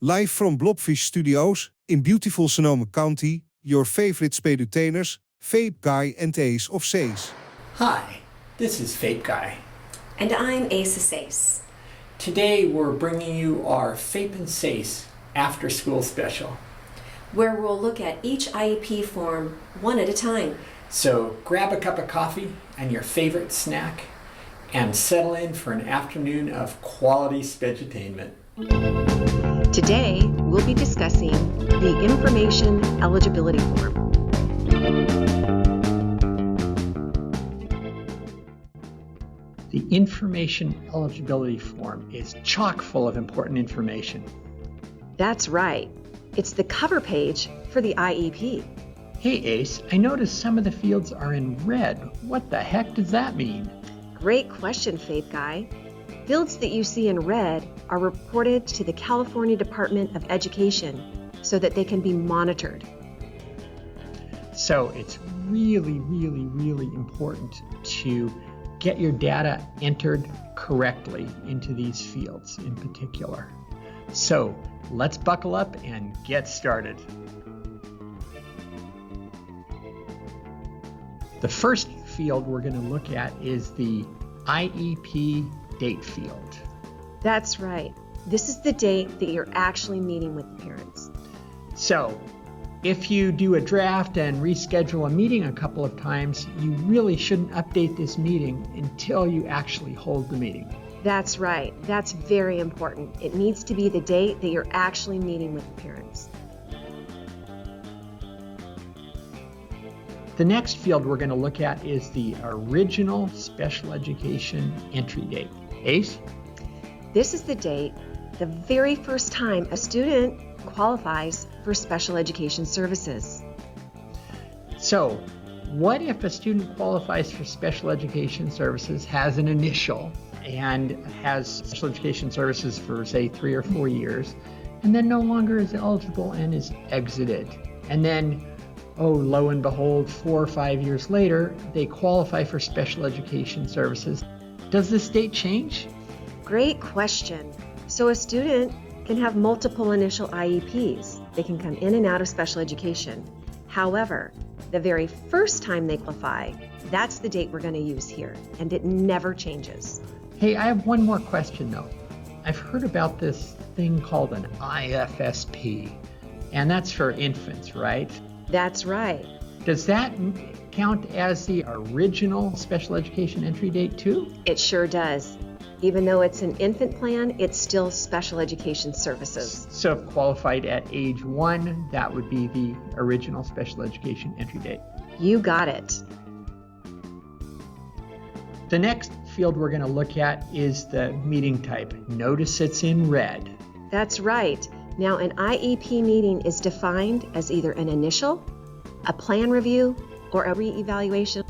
Live from Blobfish Studios in beautiful Sonoma County, your favorite spedutainers, FAPE Guy and Ace of SEIS. Hi, this is FAPE Guy. And I'm Ace of SEIS. Today we're bringing you our FAPE and SEIS Afterschool special, where we'll look at each IEP form one at a time. So grab a cup of coffee and your favorite snack and settle in for an afternoon of quality spedutainment. Today, we'll be discussing the Information Eligibility Form. The Information Eligibility Form is chock full of important information. That's right. It's the cover page for the IEP. Hey Ace, I noticed some of the fields are in red. What the heck does that mean? Great question, FAPE Guy. Fields that you see in red are reported to the California Department of Education so that they can be monitored. So it's really important to get your data entered correctly into these fields in particular. So let's buckle up and get started. The first field we're going to look at is the IEP Date Field. That's right. This is the date that you're actually meeting with the parents. So, if you do a draft and reschedule a meeting a couple of times, you really shouldn't update this meeting until you actually hold the meeting. That's right. That's very important. It needs to be the date that you're actually meeting with the parents. The next field we're going to look at is the original special education entry date. Ace? This is the date, the very first time a student qualifies for special education services. So, what if a student qualifies for special education services, has an initial, and has special education services for, say, 3 or 4 years, and then no longer is eligible and is exited? And then, lo and behold, 4 or 5 years later, they qualify for special education services. Does this date change? Great question. So a student can have multiple initial IEPs. They can come in and out of special education. However, the very first time they qualify, that's the date we're going to use here, and it never changes. Hey, I have one more question though. I've heard about this thing called an IFSP, and that's for infants, right? That's right. Does that count as the original special education entry date too? It sure does. Even though it's an infant plan, it's still special education services. So if qualified at age 1, that would be the original special education entry date. You got it. The next field we're going to look at is the meeting type. Notice it's in red. That's right. Now an IEP meeting is defined as either an initial, a plan review, or a reevaluation.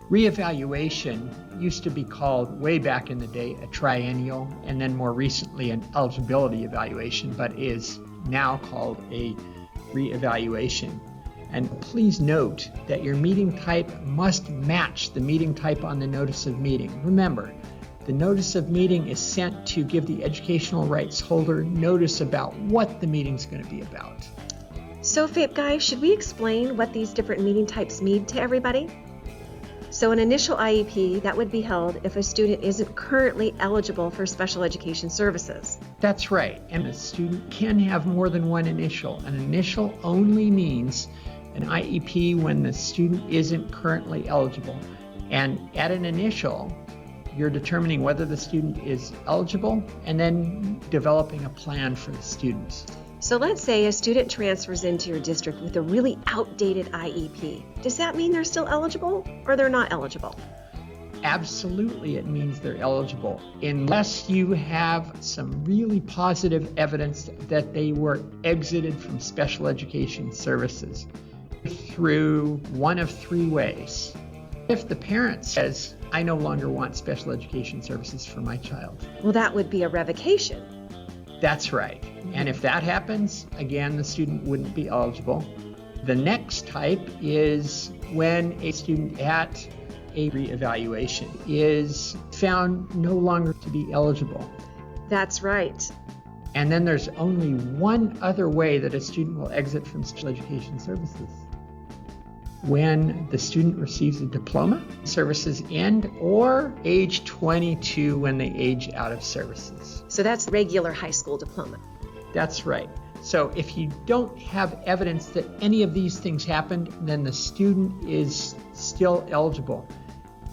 Reevaluation used to be called, way back in the day, a triennial, and then more recently an eligibility evaluation, but is now called a reevaluation. And please note that your meeting type must match the meeting type on the notice of meeting. Remember, the notice of meeting is sent to give the educational rights holder notice about what the meeting's going to be about. So, FAPE Guy, should we explain what these different meeting types mean to everybody? So an initial IEP, that would be held if a student isn't currently eligible for special education services. That's right, and a student can have more than one initial. An initial only means an IEP when the student isn't currently eligible. And at an initial, you're determining whether the student is eligible and then developing a plan for the students. So let's say a student transfers into your district with a really outdated IEP. Does that mean they're still eligible or they're not eligible? Absolutely, it means they're eligible, unless you have some really positive evidence that they were exited from special education services through one of 3 ways. If the parent says, I no longer want special education services for my child. Well, that would be a revocation. That's right. And if that happens, again, the student wouldn't be eligible. The next type is when a student at a reevaluation is found no longer to be eligible. That's right. And then there's only one other way that a student will exit from special education services. When the student receives a diploma, services end, or age 22 when they age out of services. So that's regular high school diploma. That's right. So if you don't have evidence that any of these things happened, then the student is still eligible.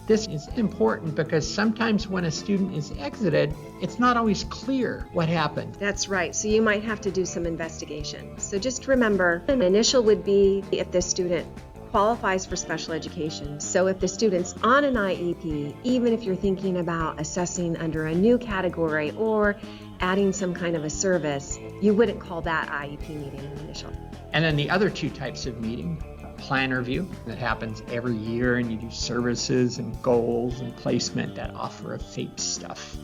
This is important because sometimes when a student is exited, it's not always clear what happened. That's right. So you might have to do some investigation. So just remember, an initial would be if the student qualifies for special education. So if the student's on an IEP, even if you're thinking about assessing under a new category or adding some kind of a service, you wouldn't call that IEP meeting an initial. And then the other two types of meeting, plan review that happens every year, and you do services and goals and placement that offer a FAPE stuff.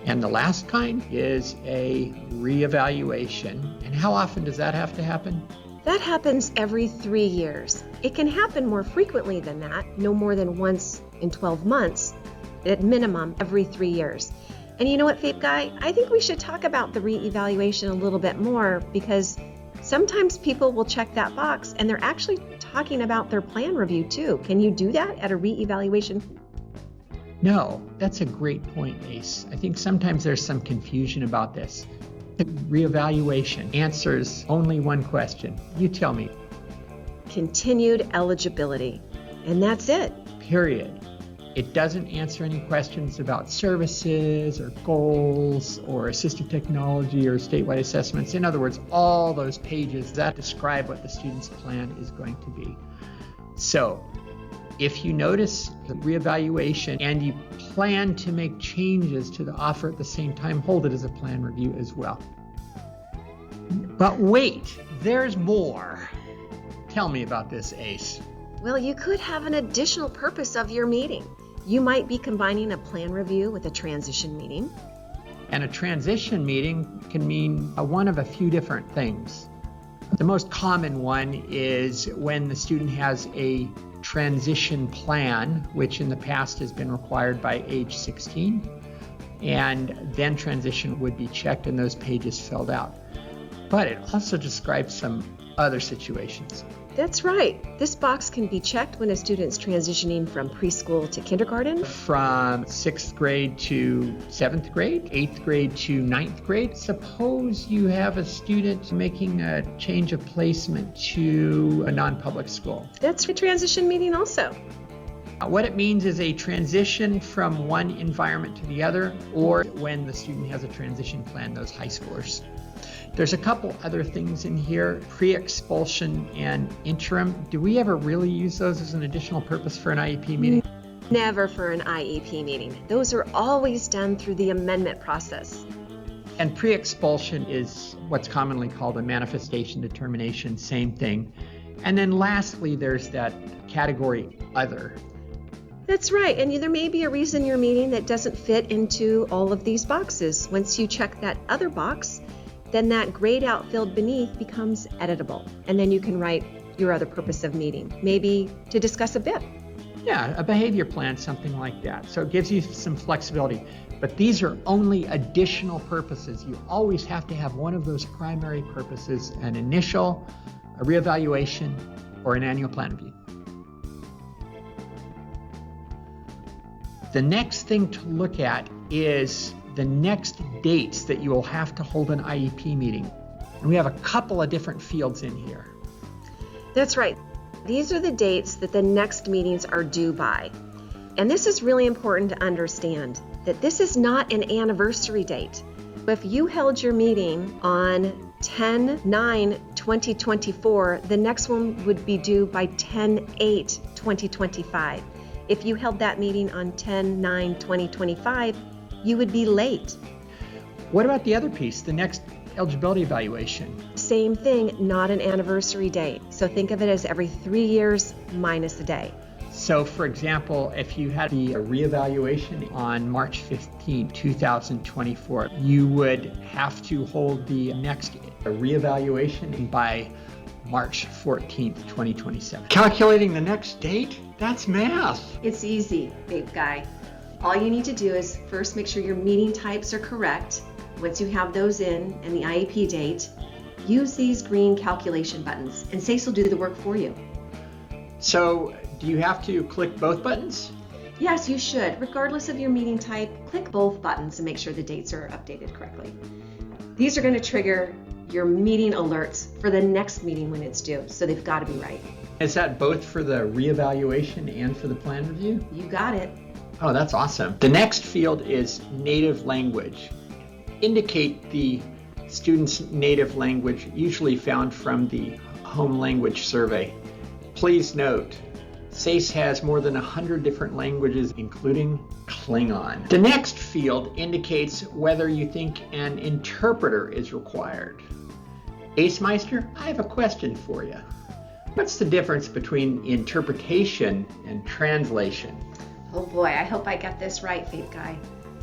And the last kind is a reevaluation. And how often does that have to happen? That happens every 3 years. It can happen more frequently than that, no more than once in 12 months, at minimum every 3 years. And you know what, FAPE Guy? I think we should talk about the reevaluation a little bit more, because sometimes people will check that box and they're actually talking about their plan review too. Can you do that at a reevaluation? No, that's a great point, Ace. I think sometimes there's some confusion about this. The reevaluation answers only one question. You tell me. Continued eligibility. And that's it. Period. It doesn't answer any questions about services or goals or assistive technology or statewide assessments. In other words, all those pages that describe what the student's plan is going to be. So if you notice the reevaluation and you plan to make changes to the offer at the same time, hold it as a plan review as well. But wait, there's more. Tell me about this, Ace. Well, you could have an additional purpose of your meeting. You might be combining a plan review with a transition meeting. And a transition meeting can mean one of a few different things. The most common one is when the student has a transition plan, which in the past has been required by age 16, and then transition would be checked and those pages filled out. But it also describes some other situations. That's right. This box can be checked when a student's transitioning from preschool to kindergarten. From 6th grade to 7th grade, 8th grade to 9th grade. Suppose you have a student making a change of placement to a non-public school. That's a transition meeting also. What it means is a transition from one environment to the other, or when the student has a transition plan, those high schoolers. There's a couple other things in here, pre-expulsion and interim. Do we ever really use those as an additional purpose for an IEP meeting? Never for an IEP meeting. Those are always done through the amendment process. And pre-expulsion is what's commonly called a manifestation determination, same thing. And then lastly, there's that category other. That's right, and there may be a reason you're meeting that doesn't fit into all of these boxes. Once you check that other box, then that grayed out field beneath becomes editable. And then you can write your other purpose of meeting, maybe to discuss a BIP. Yeah, a behavior plan, something like that. So it gives you some flexibility. But these are only additional purposes. You always have to have one of those primary purposes, an initial, a reevaluation, or an annual plan review. The next thing to look at is the next dates that you will have to hold an IEP meeting. And we have a couple of different fields in here. That's right. These are the dates that the next meetings are due by. And this is really important to understand, that this is not an anniversary date. If you held your meeting on 10/9/2024, the next one would be due by 10/8/2025. If you held that meeting on 10/9/2025, you would be late. What about the other piece, the next eligibility evaluation? Same thing, not an anniversary date. So think of it as every 3 years minus a day. So for example, if you had the reevaluation on March 15, 2024, you would have to hold the next reevaluation by March 14th, 2027. Calculating the next date? That's math. It's easy, FAPE Guy. All you need to do is first make sure your meeting types are correct, once you have those in and the IEP date, use these green calculation buttons, and SEIS will do the work for you. So, do you have to click both buttons? Yes, you should. Regardless of your meeting type, click both buttons to make sure the dates are updated correctly. These are going to trigger your meeting alerts for the next meeting when it's due, so they've got to be right. Is that both for the reevaluation and for the plan review? You got it. Oh, that's awesome. The next field is native language. Indicate the student's native language, usually found from the home language survey. Please note, SEIS has more than 100 different languages, including Klingon. The next field indicates whether you think an interpreter is required. AceMeister, I have a question for you. What's the difference between interpretation and translation? Oh boy, I hope I got this right, FAPE Guy.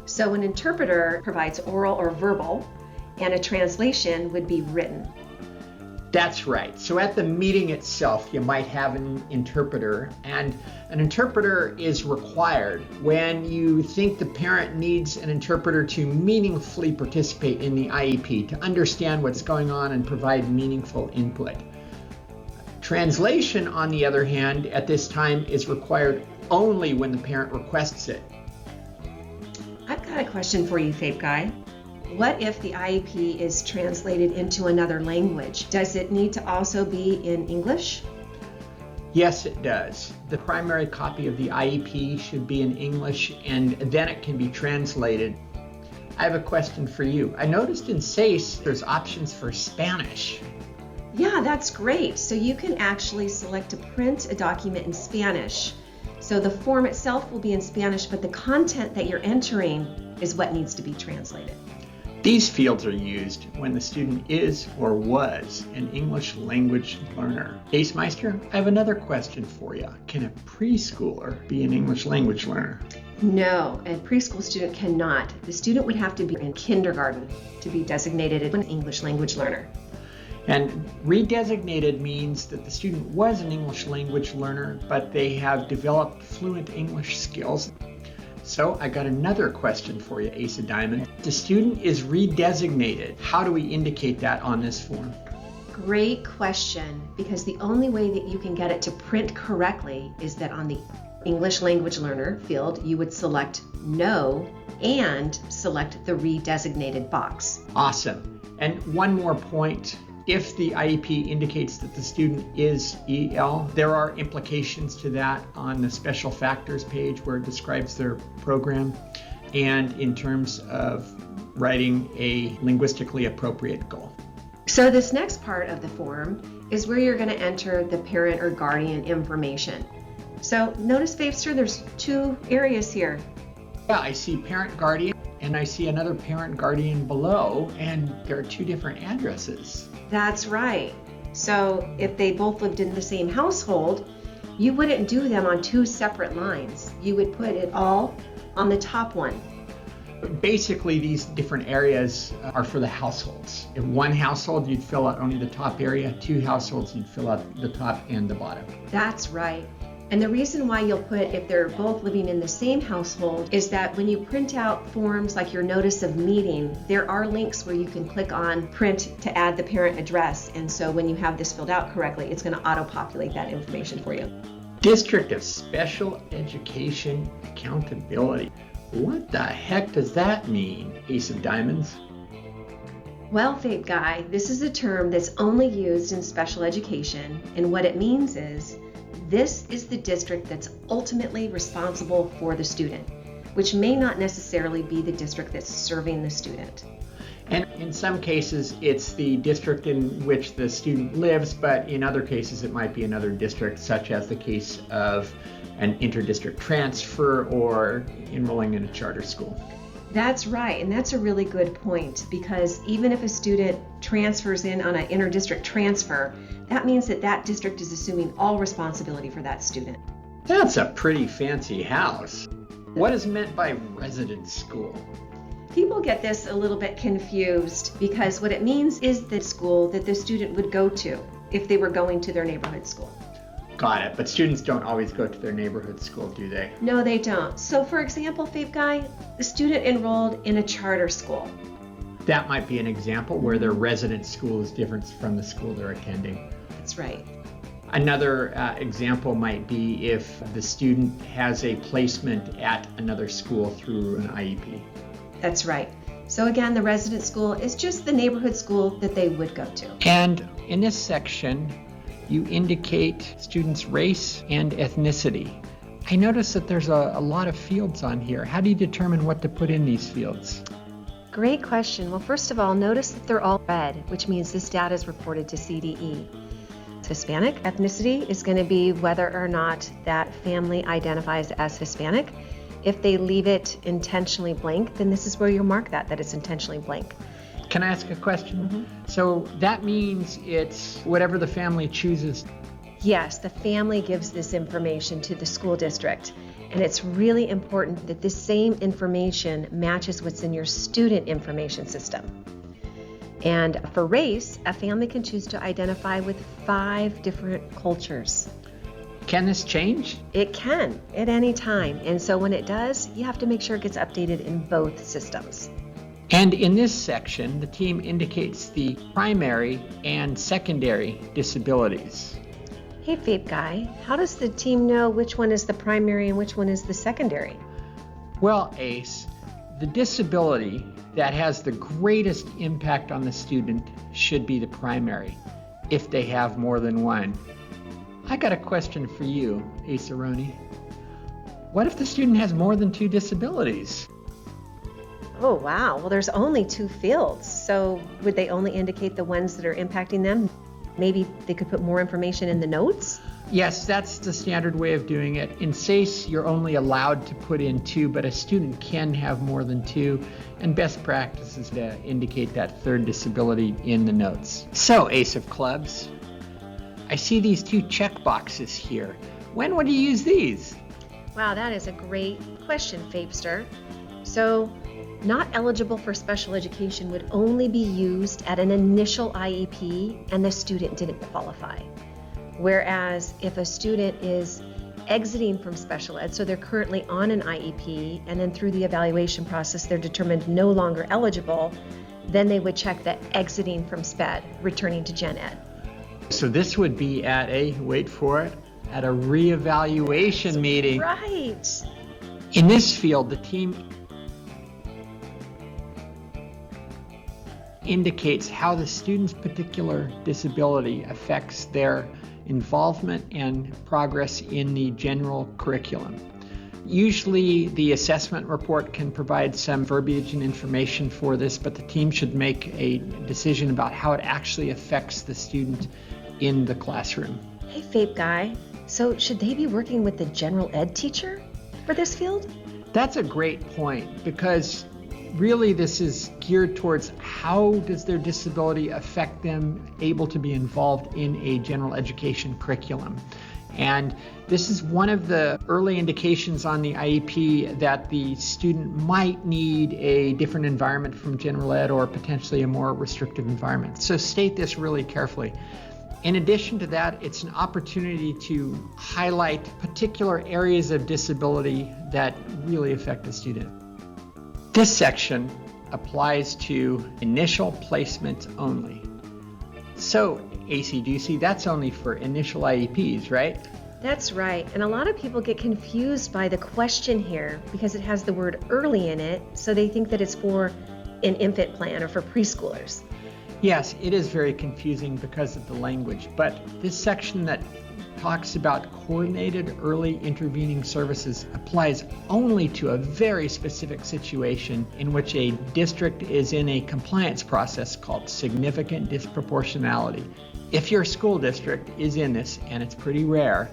So an interpreter provides oral or verbal, and a translation would be written. That's right. So at the meeting itself, you might have an interpreter, and an interpreter is required when you think the parent needs an interpreter to meaningfully participate in the IEP, to understand what's going on and provide meaningful input. Translation, on the other hand, at this time is required only when the parent requests it. I've got a question for you, FAPE Guy. What if the IEP is translated into another language? Does it need to also be in English? Yes, it does. The primary copy of the IEP should be in English, and then it can be translated. I have a question for you. I noticed in SEIS there's options for Spanish. Yeah, that's great. So you can actually select to print a document in Spanish. So the form itself will be in Spanish, but the content that you're entering is what needs to be translated. These fields are used when the student is or was an English language learner. AceMeister, I have another question for you. Can a preschooler be an English language learner? No, a preschool student cannot. The student would have to be in kindergarten to be designated an English language learner. And redesignated means that the student was an English language learner, but they have developed fluent English skills. So I got another question for you, Ace of Diamonds. The student is redesignated. How do we indicate that on this form? Great question, because the only way that you can get it to print correctly is that on the English language learner field, you would select no and select the redesignated box. Awesome. And one more point. If the IEP indicates that the student is EL, there are implications to that on the special factors page where it describes their program, and in terms of writing a linguistically appropriate goal. So this next part of the form is where you're going to enter the parent or guardian information. So notice, FAPEster, there's two areas here. Yeah, I see parent guardian and I see another parent guardian below, and there are two different addresses. That's right. So if they both lived in the same household, you wouldn't do them on two separate lines. You would put it all on the top one. Basically, these different areas are for the households. If one household, you'd fill out only the top area. Two households, you'd fill out the top and the bottom. That's right. And the reason why you'll put if they're both living in the same household is that when you print out forms like your notice of meeting, there are links where you can click on print to add the parent address. And so when you have this filled out correctly, it's going to auto-populate that information for you. District of Special Education Accountability. What the heck does that mean, Ace of Diamonds? Well, FAPE Guy, this is a term that's only used in special education, and what it means is this is the district that's ultimately responsible for the student, which may not necessarily be the district that's serving the student. And in some cases, it's the district in which the student lives, but in other cases, it might be another district, such as the case of an inter-district transfer or enrolling in a charter school. That's right, and that's a really good point, because even if a student transfers in on an inter-district transfer, that means that that district is assuming all responsibility for that student. That's a pretty fancy house. What is meant by residence school? People get this a little bit confused because what it means is the school that the student would go to if they were going to their neighborhood school. Got it, but students don't always go to their neighborhood school, do they? No, they don't. So for example, FAPE Guy, the student enrolled in a charter school. That might be an example where their resident school is different from the school they're attending. That's right. Another example might be if the student has a placement at another school through an IEP. That's right. So again, the resident school is just the neighborhood school that they would go to. And in this section, you indicate students' race and ethnicity. I notice that there's a lot of fields on here. How do you determine what to put in these fields? Great question. Well, first of all, notice that they're all red, which means this data is reported to CDE. Hispanic ethnicity is going to be whether or not that family identifies as Hispanic. If they leave it intentionally blank, then this is where you'll mark that it's intentionally blank. Can I ask a question? So that means it's whatever the family chooses. Yes, the family gives this information to the school district, and it's really important that this same information matches what's in your student information system. And for race, a family can choose to identify with 5 different cultures. Can this change? It can at any time. And so when it does, you have to make sure it gets updated in both systems. And in this section, the team indicates the primary and secondary disabilities. Hey, FAPE Guy, how does the team know which one is the primary and which one is the secondary? Well, Ace, the disability that has the greatest impact on the student should be the primary, if they have more than one. I got a question for you, Ace Aroni. What if the student has more than 2 disabilities? Oh, wow. Well, there's only 2 fields. So would they only indicate the ones that are impacting them? Maybe they could put more information in the notes? Yes, that's the standard way of doing it. In SEIS, you're only allowed to put in 2, but a student can have more than 2, and best practice is to indicate that 3rd disability in the notes. So, Ace of Clubs, I see these 2 check boxes here. When would you use these? Wow, that is a great question, Fapester. So, not eligible for special education would only be used at an initial IEP and the student didn't qualify. Whereas if a student is exiting from special ed, so they're currently on an IEP, and then through the evaluation process they're determined no longer eligible, then they would check that exiting from SPED, returning to Gen Ed. So this would be at a, wait for it, at a reevaluation meeting. Right. In this field, the team indicates how the student's particular disability affects their involvement and progress in the general curriculum. Usually the assessment report can provide some verbiage and information for this, but the team should make a decision about how it actually affects the student in the classroom. Hey, FAPE Guy, so should they be working with the general ed teacher for this field? That's a great point, because really this is geared towards how does their disability affect them able to be involved in a general education curriculum. And this is one of the early indications on the IEP that the student might need a different environment from general ed or potentially a more restrictive environment. So state this really carefully. In addition to that, it's an opportunity to highlight particular areas of disability that really affect the student. This section applies to initial placements only. So, AC-DC, that's only for initial IEPs, right? That's right, and a lot of people get confused by the question here because it has the word early in it, so they think that it's for an infant plan or for preschoolers. Yes, it is very confusing because of the language, but this section that talks about coordinated early intervening services applies only to a very specific situation in which a district is in a compliance process called significant disproportionality. If your school district is in this, and it's pretty rare,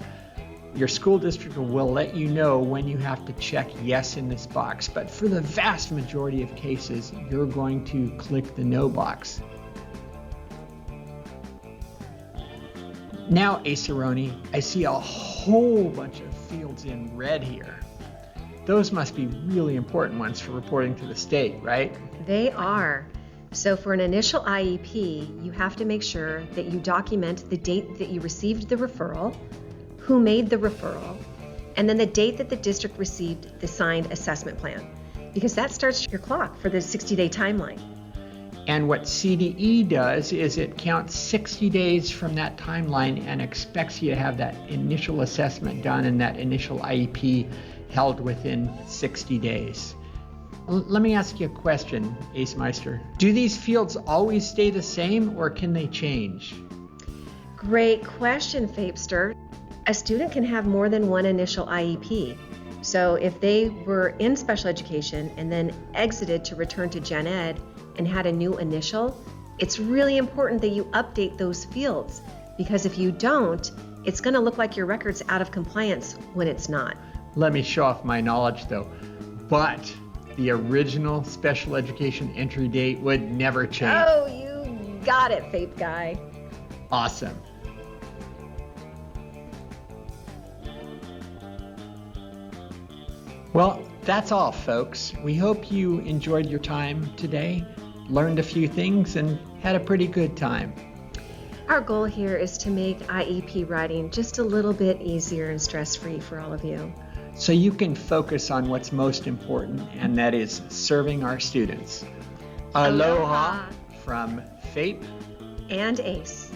your school district will let you know when you have to check yes in this box, but for the vast majority of cases, you're going to click the no box. Now, Ace Aroni, I see a whole bunch of fields in red here. Those must be really important ones for reporting to the state, right? They are. So for an initial IEP, you have to make sure that you document the date that you received the referral, who made the referral, and then the date that the district received the signed assessment plan, because that starts your clock for the 60-day timeline. And what CDE does is it counts 60 days from that timeline and expects you to have that initial assessment done and that initial IEP held within 60 days. Let me ask you a question, Ace Meister. Do these fields always stay the same or can they change? Great question, Fapester. A student can have more than one initial IEP. So if they were in special education and then exited to return to gen ed and had a new initial, it's really important that you update those fields, because if you don't, it's going to look like your record's out of compliance when it's not. Let me show off my knowledge though. But the original special education entry date would never change. Oh, you got it, FAPE Guy. Awesome. Well, that's all, folks. We hope you enjoyed your time today, learned a few things, and had a pretty good time. Our goal here is to make IEP writing just a little bit easier and stress-free for all of you. So you can focus on what's most important, and that is serving our students. Aloha from FAPE and ACE.